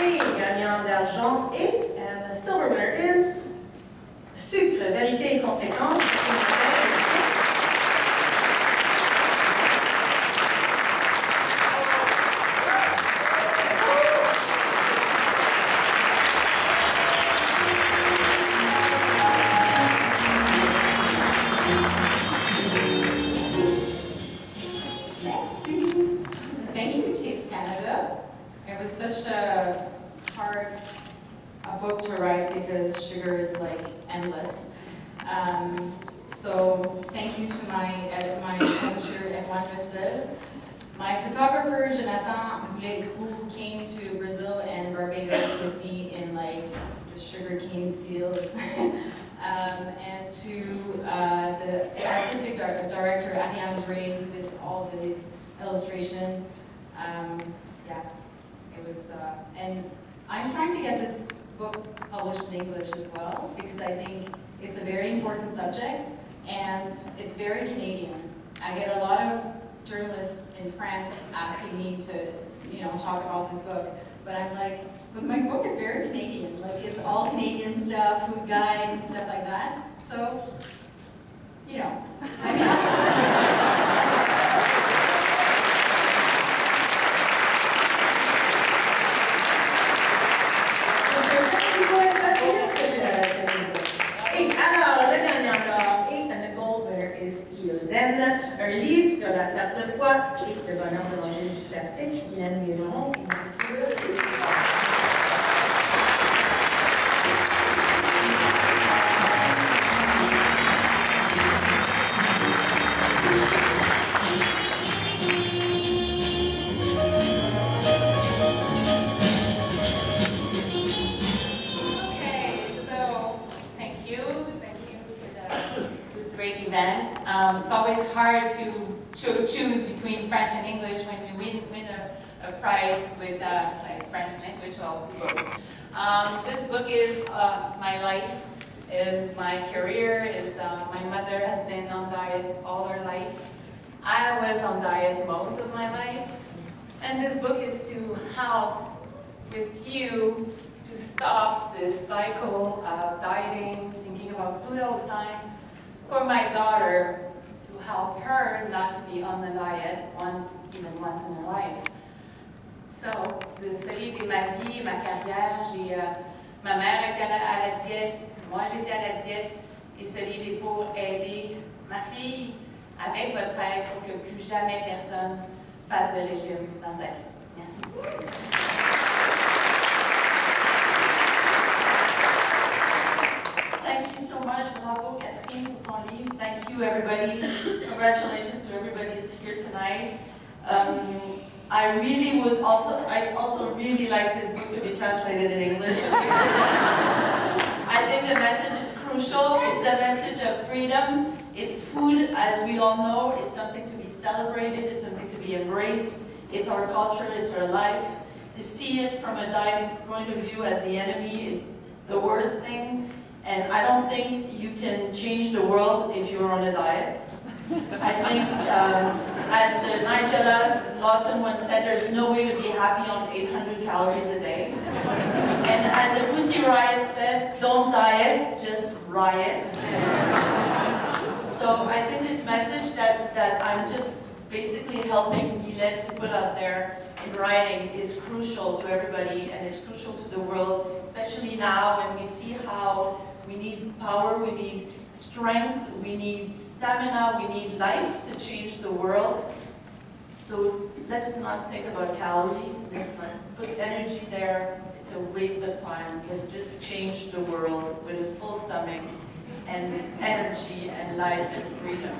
Et gagnant d'argent et the silver winner is Sucre, Vérité et Conséquence. Thank you, Taste Canada. It was such a hard book to write because sugar is like endless. So thank you to my publisher, Ritz. My photographer, Jonathan Boulet, who came to Brazil and Barbados with me in like the sugarcane fields. And to the artistic director, Ariane Bray, who did all the illustration. Yeah, it was, and I'm trying to get this book published in English as well, because I think it's a very important subject, and it's very Canadian. I get a lot of journalists in France asking me to, talk about this book, but I'm like, but my book is very Canadian. Like, it's all Canadian stuff, food guide and stuff like that. So, I mean, un livre sur la perte de poids et le bonheur de manger juste assez, Guylaine Guéron. It's always hard to choose between French and English when we win a prize with like French language or both. This book is my life, is my career, is my mother has been on diet all her life. I was on diet most of my life, and this book is to help with you to stop this cycle of dieting, thinking about food all the time. For my daughter, to help her not to be on the diet even once in her life. So, ce livre est ma vie, ma carrière. Ma mère était à la diète, moi j'étais à la diète, et ce livre est pour aider ma fille avec votre aide pour que plus jamais personne fasse de régime dans sa vie. Merci. Thank you so much. Bravo, Catherine, pour ton livre. Thank you, everybody. Congratulations to everybody who's here tonight. I also really like this book to be translated in English. I think the message is crucial. It's a message of freedom. Food, as we all know, is something to be celebrated, is something to be embraced. It's our culture, it's our life. To see it from a dieting point of view as the enemy is the worst thing. And I don't think you can change the world if you're on a diet. I think, as Nigella Lawson once said, there's no way to be happy on 800 calories a day. And as the Pussy Riot said, don't diet, just riot. So I think this message that I'm just basically helping Guylaine to put out there in writing is crucial to everybody and is crucial to the world, especially now when we see how we need power, we need strength, we need stamina, we need life to change the world. So let's not think about calories, let's not put energy there. It's a waste of time. Let's just change the world with a full stomach and energy and life and freedom.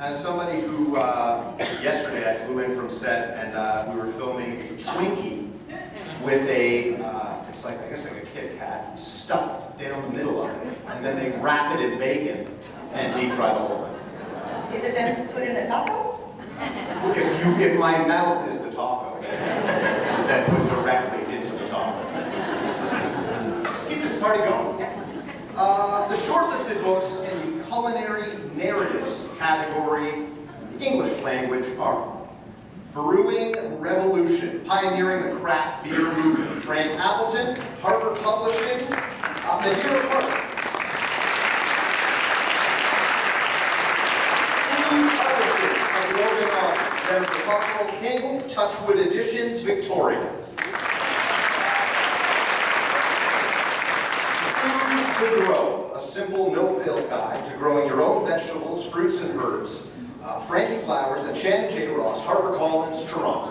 As somebody who, yesterday I flew in from set and we were filming a Twinkie with a, it's like, I guess like a Kit Kat, stuffed down the middle of it. And then they wrap it in bacon and deep fry the whole thing. Is it then put in a taco? If my mouth is the taco, it's then put directly into the taco. Let's keep this party going. The shortlisted books in the culinary narratives category, English language, are Brewing Revolution, Pioneering the Craft Beer Movement, Frank Appleton, Harper Publishing, Madeira Park. Food Artisans of the Okanagan, Jennifer Cockrell King, Touchwood Editions, Victoria. Food to Grow, a simple no-fail guide to growing your own vegetables, fruits, and herbs. Frankie Flowers and Shannon J. Ross, HarperCollins, Toronto.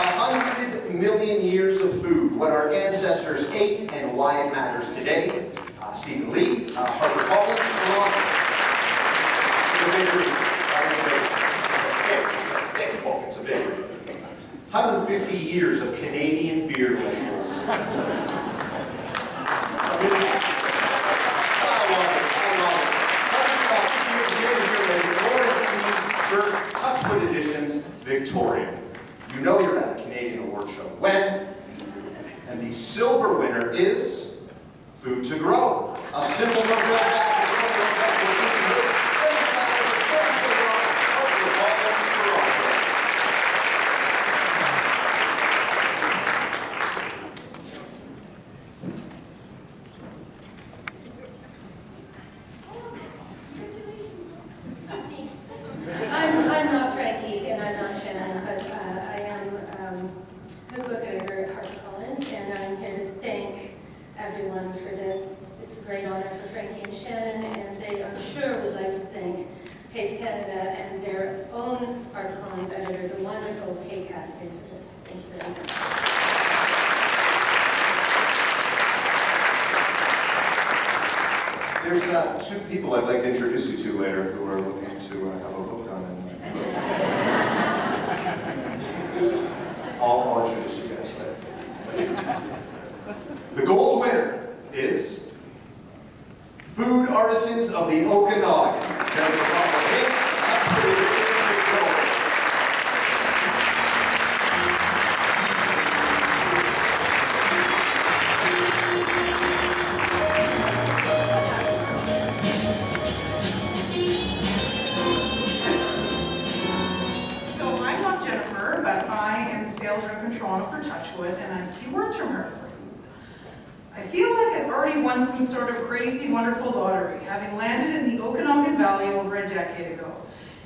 100 million years of food, what our ancestors ate and why it matters today. Stephen Lee, HarperCollins, Toronto. It's a big book. It's a big book. 150 years of Canadian beer labels. Touchwood Editions, Victoria. You know you're at a Canadian award show when, and the silver winner is Food to Grow, a simple no-fail guide to growing your own vegetables, I'm not Frankie and I'm not Shannon, but I am cookbook editor at HarperCollins, and I'm here to thank everyone for this. It's a great honor for Frankie and Shannon, and they, I'm sure, would like to thank Taste Canada and their own HarperCollins editor, the wonderful Kate Cassidy, for this. Thank you very much. There's two people I'd like to introduce you to later who are looking to have a book done. I'll introduce you guys later. The gold winner is Food Artisans of the Okanagan. Jennifer Cockrell King, Touchwood Editions, Victoria. Rep in Toronto for Touchwood, and I have a few words from her. I feel like I've already won some sort of crazy, wonderful lottery, having landed in the Okanagan Valley over a decade ago.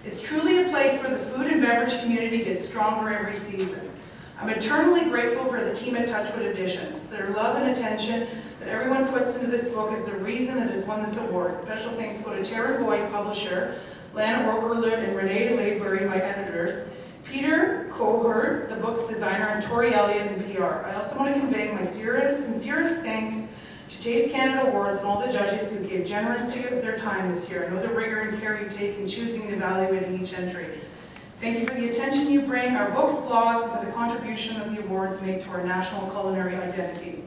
It's truly a place where the food and beverage community gets stronger every season. I'm eternally grateful for the team at Touchwood Editions. Their love and attention that everyone puts into this book is the reason that it has won this award. Special thanks go to Tara Boyd, publisher, Lana Orkerlund and Renee Laybury, my editors, Peter Cohert, the book's designer, and Tori Elliott in PR. I also want to convey my sincerest thanks to Taste Canada Awards and all the judges who gave generously of their time this year. I know the rigor and care you take in choosing and evaluating each entry. Thank you for the attention you bring our books, blogs, and for the contribution that the awards make to our national culinary identity.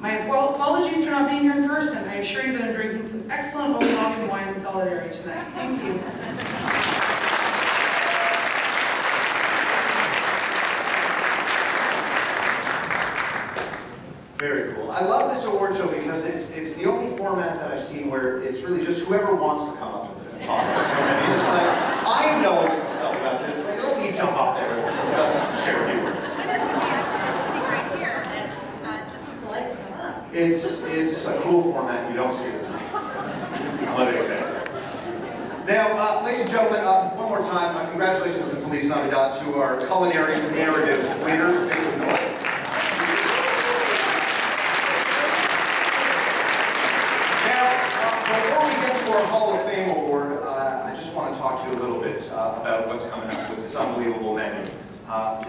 My apologies for not being here in person. I assure you that I'm drinking some excellent Okanagan wine in solidarity tonight. Thank you. Very cool. I love this award show because it's the only format that I've seen where it's really just whoever wants to come up and talk. You know what I mean? It's like, I know some stuff about this. Like, let me jump up there and just share a few words. Sitting right here, and it's just polite to come up. It's a cool format. You don't see it. I'm a big fan. Now, ladies and gentlemen, one more time, congratulations and Feliz Navidad to our culinary narrative winners. Make some noise. Before we get to our Hall of Fame award, I just want to talk to you a little bit about what's coming up with this unbelievable menu.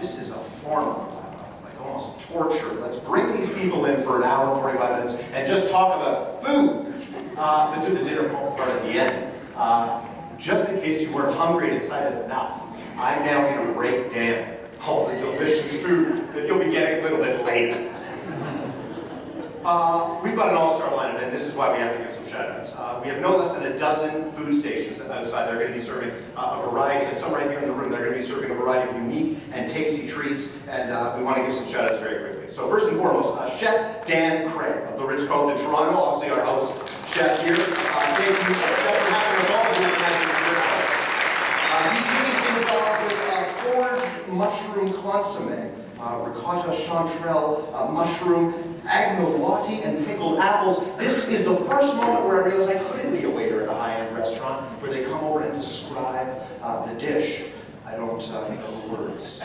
This is a form of like almost torture. Let's bring these people in for an hour and 45 minutes and just talk about food. But do the dinner part at the end. Just in case you weren't hungry and excited enough, I'm now going to break down all the delicious food that you'll be getting a little bit later. We've got an all-star lineup, and this is why we have to give some shout-outs. We have no less than a dozen food stations outside. They're going to be serving a variety, and some right here in the room, they're going to be serving a variety of unique and tasty treats, and we want to give some shout-outs very quickly. So first and foremost, Dan Craig of the Ritz, Carlton, Toronto, obviously our house chef here. Thank you, chef, for having us all here tonight. He's kicking things off with foraged mushroom consomme, ricotta chanterelle mushroom, agnolotti, and pickled apples. This is the first moment where I realized I couldn't be a waiter at a high-end restaurant where they come over and describe the dish. I don't know the words.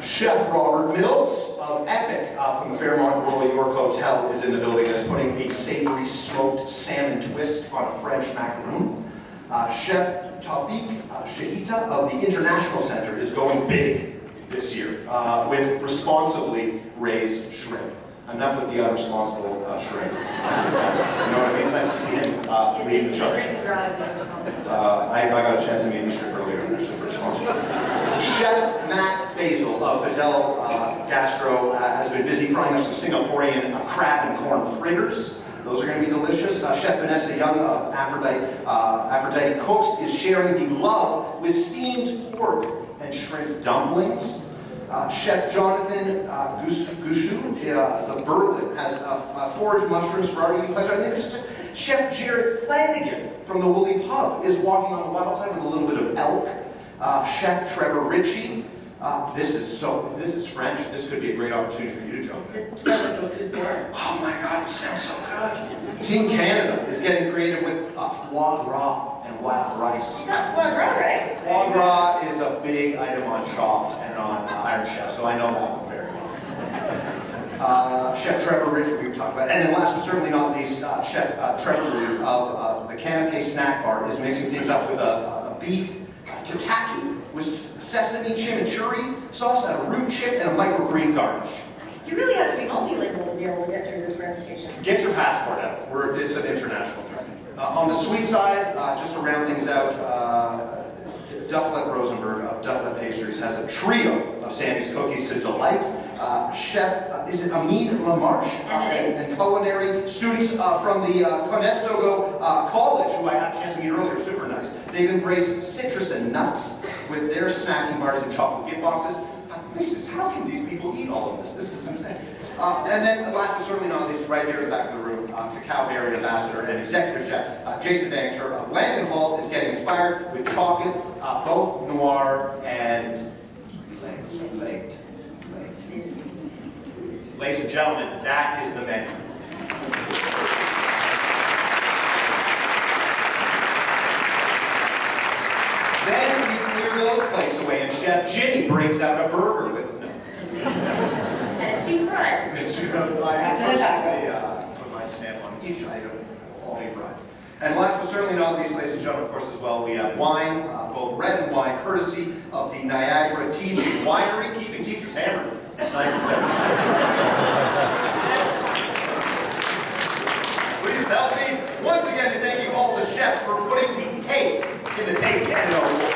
Chef Robert Mills of Epic from the Fairmont Royal York Hotel is in the building and is putting a savory smoked salmon twist on a French macaroon. Chef Taufik Shahita of the International Center is going big this year with responsibly raised shrimp. Enough with the unresponsible shrimp. You know what I mean? It's nice to see him lead the charge. I got a chance to meet the shrimp earlier, and they're super responsible. Chef Matt Basil of Fidel Gastro has been busy frying up some Singaporean crab and corn fritters. Those are going to be delicious. Chef Vanessa Young of Aphrodite Cooks is sharing the love with steamed pork and shrimp dumplings. Chef Jonathan Gushu, the Berlin, has foraged mushrooms for our eating pleasure. I think this is Chef Jared Flanagan from the Woolly Pub is walking on the wild side with a little bit of elk. Chef Trevor Ritchie. This is French. This could be a great opportunity for you to jump in. Oh my God, it sounds so good. Team Canada is getting creative with foie gras and wild rice. That's foie gras, right? Foie gras is a big item on Chopped and on Iron Chef, so I know that one very well. Chef Trevor Ritchie, we talked about, and then last but certainly not least, Chef Trevor Root of the Canapé Snack Bar is mixing things up with a beef tataki with sesame chimichurri sauce and a root chip and a microgreen garnish. You really have to be multilingual to be able to get through this presentation. Get your passport out. It's an international trend. On the sweet side, just to round things out, Dufflet Rosenberg of Dufflet Pastries has a trio of Sammy's cookies to delight. Chef, is it Amin Lamarche, and culinary students from the Conestoga College, who I had a chance to meet earlier, super nice. They've embraced citrus and nuts with their snacking bars and chocolate gift boxes. How can these people eat all of this? This is insane. And then last but certainly not least, right here in the back of the room, Cacao Berry Ambassador and Executive Chef Jason Banter of Langdon Hall is getting inspired with chocolate, both noir and late. Ladies and gentlemen, that is the menu. Then we clear those plates away and Chef Jimmy brings out a burger with him. And it's deep fried. I have personally put my stamp on each item, all be fried. And last but certainly not least, ladies and gentlemen, of course, as well, we have wine, both red and wine, courtesy of the Niagara Teaching Winery, keeping teachers hammered since 1972. Please help me once again in thanking all the chefs for putting the taste in the Taste Canada Awards.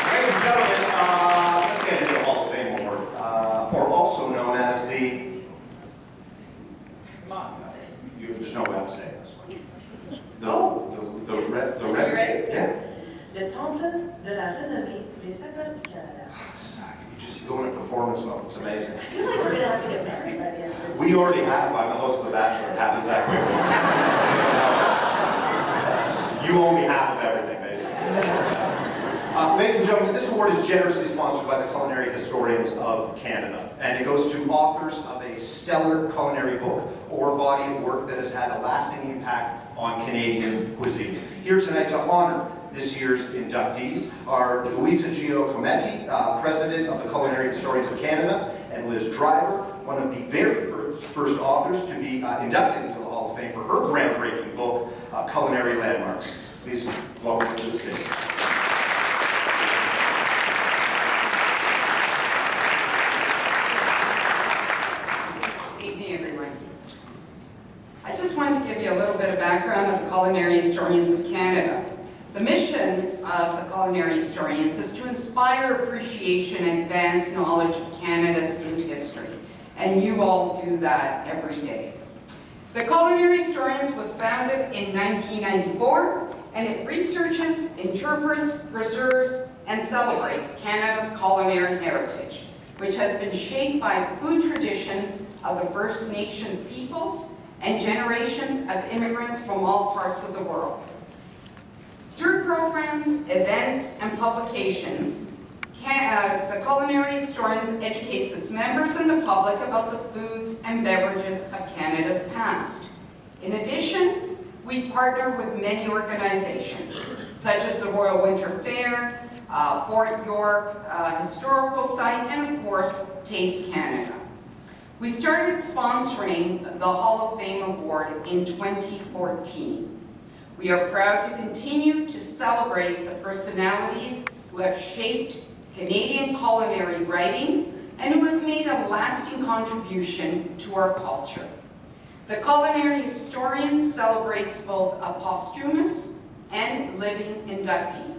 Ladies and gentlemen, let's get into the Hall of Fame Award, or also known as the, there's no way I'm saying this one. The red. You ready? Yeah. Le Temple de la Renommée des Saveurs du Canada. You just go in a performance mode, it's amazing. I feel like we're going to have to get married by the end of this. We already have, I'm the host of The Bachelor, it happens that quickly. You owe me half of everything, basically. Ladies and gentlemen, this award is generously sponsored by the Culinary Historians of Canada, and it goes to authors of a stellar culinary book or body of work that has had a lasting impact on Canadian cuisine. Here tonight to honor this year's inductees are Luisa Giacometti, President of the Culinary Historians of Canada, and Liz Driver, one of the very first authors to be inducted into the Hall of Fame for her groundbreaking book, Culinary Landmarks. Please welcome to the stage. I just want to give you a little bit of background of the Culinary Historians of Canada. The mission of the Culinary Historians is to inspire appreciation and advance knowledge of Canada's food history, and you all do that every day. The Culinary Historians was founded in 1994 and it researches, interprets, preserves, and celebrates Canada's culinary heritage, which has been shaped by the food traditions of the First Nations peoples and generations of immigrants from all parts of the world. Through programs, events, and publications, the Culinary Historians educates its members and the public about the foods and beverages of Canada's past. In addition, we partner with many organizations, such as the Royal Winter Fair, Fort York Historical Site, and of course, Taste Canada. We started sponsoring the Hall of Fame Award in 2014. We are proud to continue to celebrate the personalities who have shaped Canadian culinary writing and who have made a lasting contribution to our culture. The Culinary Historians celebrates both a posthumous and living inductee.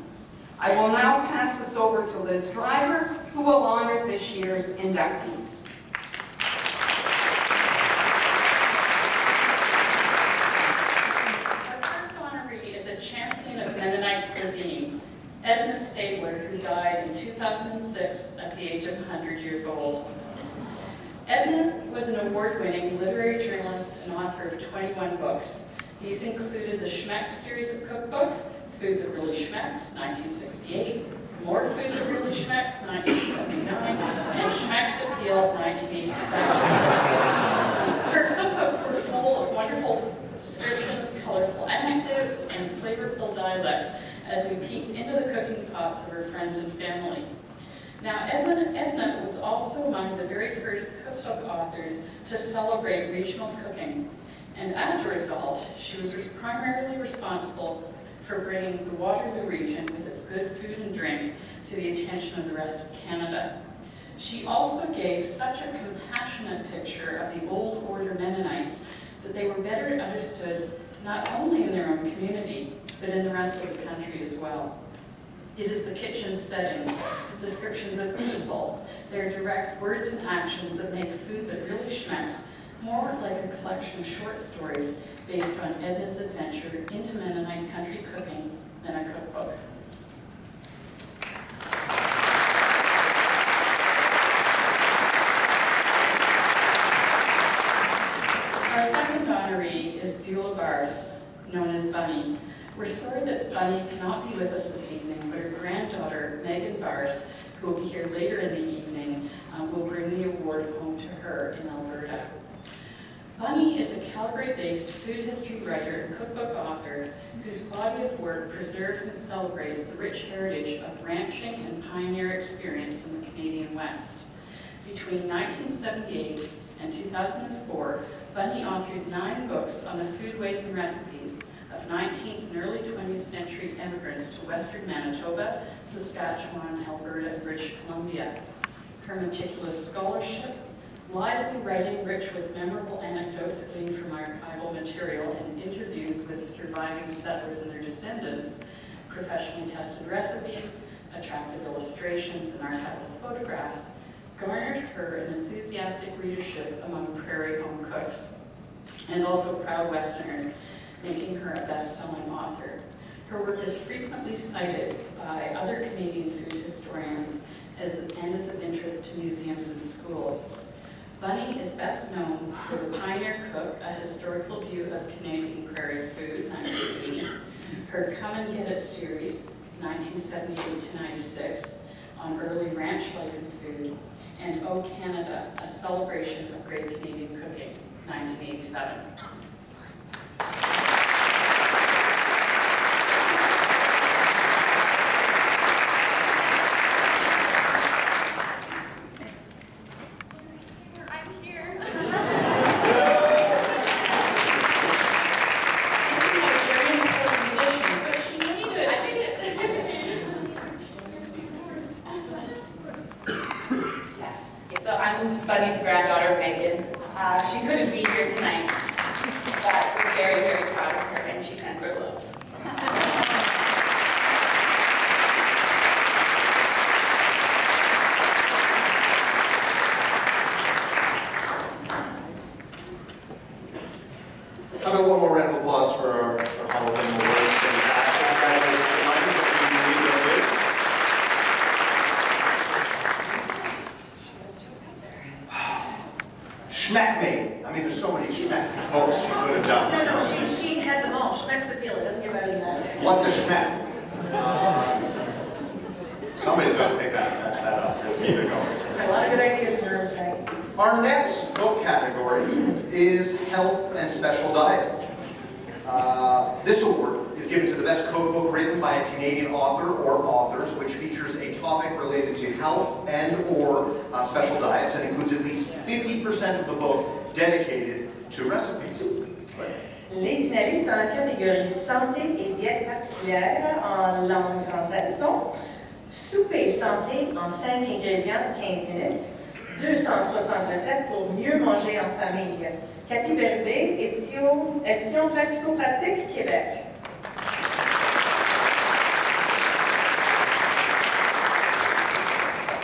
I will now pass this over to Liz Driver, who will honor this year's inductees. Champion of Mennonite cuisine, Edna Stabler, who died in 2006 at the age of 100 years old. Edna was an award-winning literary journalist and author of 21 books. These included the Schmecks series of cookbooks, Food That Really Schmecks, 1968, More Food That Really Schmecks, 1979, and Schmecks Appeal, 1987. Her cookbooks were full of wonderful descriptions, colorful anecdotes, and flavorful dialect as we peeked into the cooking pots of her friends and family. Now, Edna was also among the very first cookbook authors to celebrate regional cooking, and as a result, she was primarily responsible for bringing the Waterloo region with its good food and drink to the attention of the rest of Canada. She also gave such a compassionate picture of the old order Mennonites that they were better understood not only in their own community, but in the rest of the country as well. It is the kitchen settings, descriptions of people, their direct words and actions that make Food That Really Schmecks more like a collection of short stories based on Edna's adventure into Mennonite country cooking than a cookbook. Our second honoree is Beulah Bars, known as Bunny. We're sorry that Bunny cannot be with us this evening, but her granddaughter, Megan Bars, who will be here later in the evening, will bring the award home to her in Alberta. Bunny is a Calgary-based food history writer and cookbook author whose body of work preserves and celebrates the rich heritage of ranching and pioneer experience in the Canadian West. Between 1978 and 2004, Bunny authored 9 books on the foodways and recipes of 19th and early 20th century immigrants to Western Manitoba, Saskatchewan, Alberta, and British Columbia. Her meticulous scholarship, lively writing rich with memorable anecdotes gleaned from archival material and interviews with surviving settlers and their descendants, professionally tested recipes, attractive illustrations, and archival photographs garnered her an enthusiastic readership among prairie home cooks and also proud Westerners, making her a best-selling author. Her work is frequently cited by other Canadian food historians and is of interest to museums and schools. Bunny is best known for The Pioneer Cook, a historical view of Canadian prairie food, 1980, her Come and Get It series, 1978 to 96, on early ranch life and food, and O Canada, a celebration of great Canadian cooking, 1987. Bunny's granddaughter, Megan. She couldn't be here tonight, but we're very, very proud of her, and she sends her love. How about one more round of applause for our Hall of Fame awards? Fantastic. Schmeckmate. I mean, there's so many schmeck books she could have done. No, she had them all. Schmeck's the feel. It doesn't get better than that. What the schmeck? Somebody's got to pick that up. We'll keep it going. A lot of good ideas in yours, right? Our next book category is Health and Special Diet. This award is given to the best cookbook written by a Canadian author or authors, which features a topic related to health and or special diets and includes at least 50% of the book dedicated to recipes. Les finalistes dans la catégorie santé et diète particulière en langue française sont souper santé en 5 ingrédients, 15 minutes, 260 recettes pour mieux manger en famille. Cathy Bérubé, édition pratico-pratique, Québec.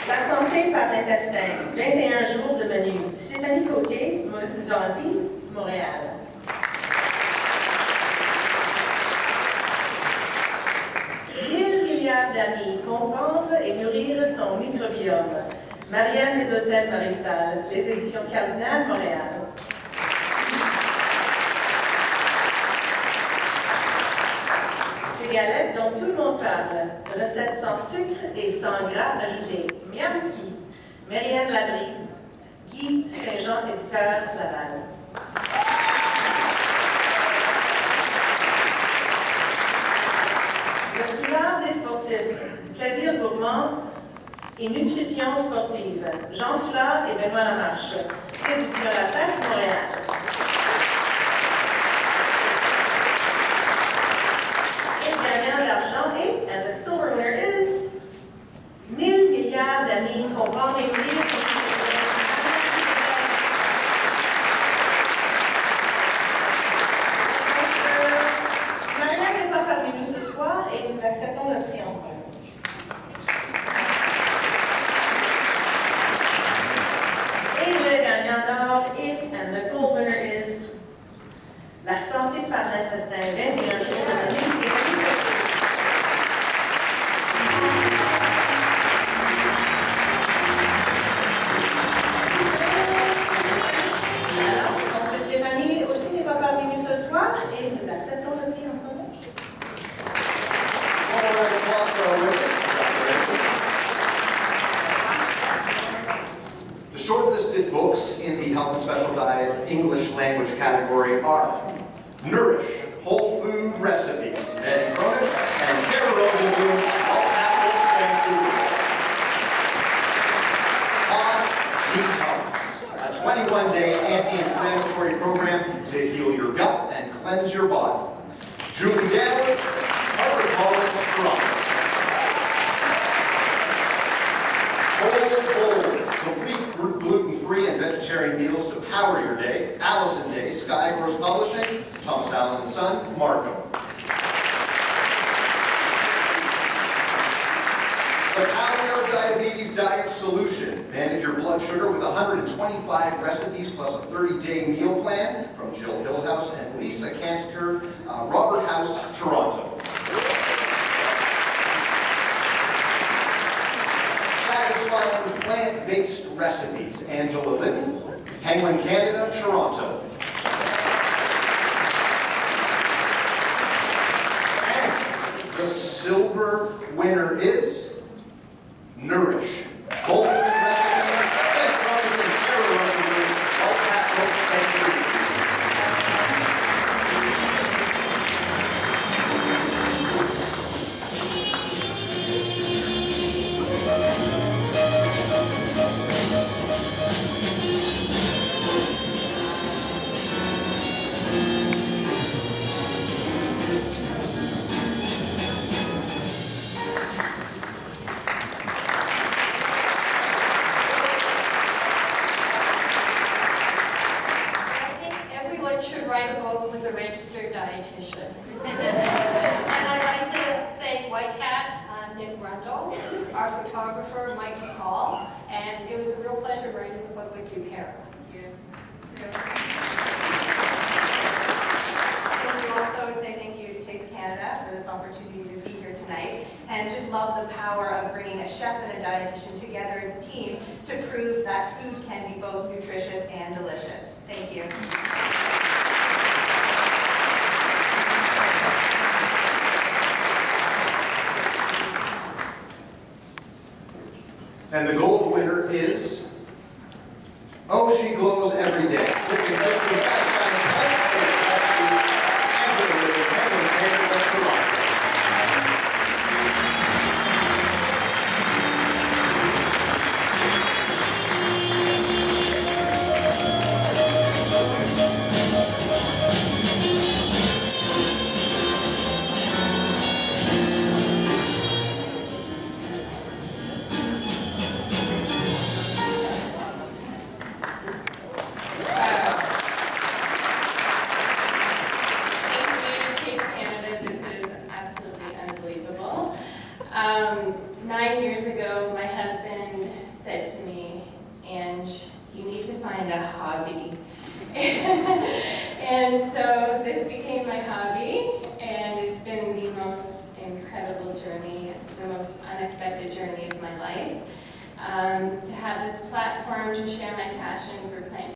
La santé par l'intestin, 21 jours de menu. Stéphanie Côté, Mosi-Vendy, Montréal. D'amis, comprendre et nourrir son microbiome. Marianne des Hôtels Maréchal, les éditions Cardinal, Montréal. Ces galettes dont tout le monde parle, recettes sans sucre et sans gras ajoutés. Miamski, Marianne Labrie, Guy Saint-Jean, éditeur Laval. Le soulard des sportifs, plaisir gourmand et nutrition sportive. Jean Soulard et Benoît Lamarche. Édition La Place, Montréal. Et le gagnant d'argent est, and the silver winner is, 1000 milliards d'amis, comprendre et nourrir son Marianne n'est pas parmi nous ce soir et nous acceptons le prix ensemble. Et le gagnant d'or and the gold winner is la santé par l'intestin, 21 jours de menu. Alors, donc Stéphanie aussi n'est pas parmi nous ce soir et nous acceptons le prix ensemble. The shortlisted books in the Health and Special Diet English language category are Nourish, Whole Food Recipes, Eddie Cronish and Kara Rosenblum, all apples and food. Hot Detox, a 21-day anti-inflammatory program to heal your gut and cleanse your body. Julie Gallagher, HarperCollins, Toronto. Whole Bowls, complete gluten-free and vegetarian meals to power your day. Allison Day, Sky Gross Publishing, Thomas Allen and Son, Marco. The Paleo Diabetes Diet Solution. Manage your blood sugar with 125 recipes plus a 30-day meal plan from Jill Hillhouse and Lisa Cantiker, Robert House, Toronto. Satisfying plant-based recipes. Angela Litton, Penguin Canada, Toronto. And the silver winner is Nourish. Whole food recipes, and Cronish and Kara Rosenblum, all books and write a book with a registered dietitian. And I'd like to thank White Cat, Nick Rundle, our photographer, Mike McCall, and it was a real pleasure writing the book with you, Kara. And we also say thank you to Taste Canada for this opportunity to be here tonight. And just love the power of bringing a chef and a dietitian together as a team to prove that food can be both nutritious and delicious. Thank you. And the gold winner is, oh, she glows every day. Looking simply satisfying Angela with the Penguin Pan Restaurant. Thank you, Taste Canada. This is absolutely unbelievable. 9 years ago, my husband said to me, "Ange, you need to find a hobby." And so this became my hobby, and it's been the most incredible journey, the most unexpected journey of my life. To have this platform to share my passion for plant